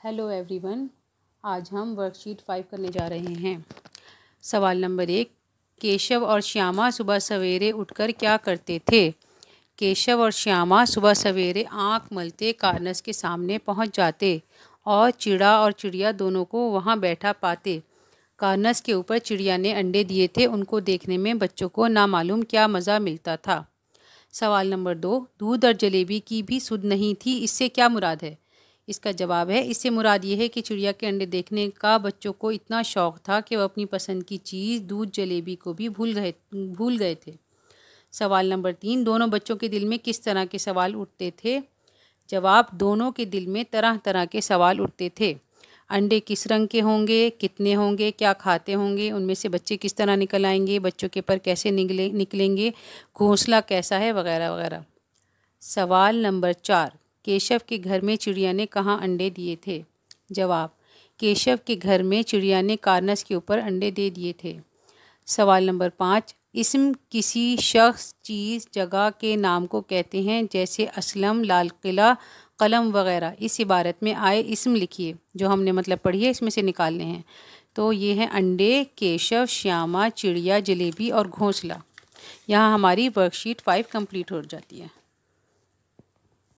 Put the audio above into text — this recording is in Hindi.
हेलो एवरीवन, आज हम वर्कशीट 5 करने जा रहे हैं। सवाल नंबर 1, केशव और श्यामा सुबह सवेरे उठकर क्या करते थे? केशव और श्यामा सुबह सवेरे आँख मलते कार्नस के सामने पहुंच जाते और चिड़ा और चिड़िया दोनों को वहां बैठा पाते। कार्नस के ऊपर चिड़िया ने अंडे दिए थे। उनको देखने में बच्चों को नामालूम क्या मज़ा मिलता था। सवाल नंबर 2, दूध और जलेबी की भी सुध नहीं थी, इससे क्या मुराद है? इसका जवाब है, इससे मुराद ये है कि चिड़िया के अंडे देखने का बच्चों को इतना शौक़ था कि वह अपनी पसंद की चीज़ दूध जलेबी को भी भूल गए थे। सवाल नंबर 3, दोनों बच्चों के दिल में किस तरह के सवाल उठते थे? जवाब, दोनों के दिल में तरह तरह के सवाल उठते थे। अंडे किस रंग के होंगे, कितने होंगे, क्या खाते होंगे, उनमें से बच्चे किस तरह निकल आएंगे, बच्चों के पर कैसे निकलेंगे, घोंसला कैसा है, वगैरह वगैरह। सवाल नंबर 4, केशव के घर में चिड़िया ने कहाँ अंडे दिए थे? जवाब, केशव के घर में चिड़िया ने कार्नस के ऊपर अंडे दे दिए थे। सवाल नंबर 5, इस्म किसी शख्स, चीज़, जगह के नाम को कहते हैं, जैसे असलम, लाल किला, कलम वगैरह। इस इबारत में आए इस्म लिखिए। जो हमने मतलब पढ़ी है इसमें से निकालने हैं। तो ये हैं अंडे, केशव, श्यामा, चिड़िया, जलेबी और घोंसला। यहाँ हमारी वर्कशीट 5 कंप्लीट हो जाती है।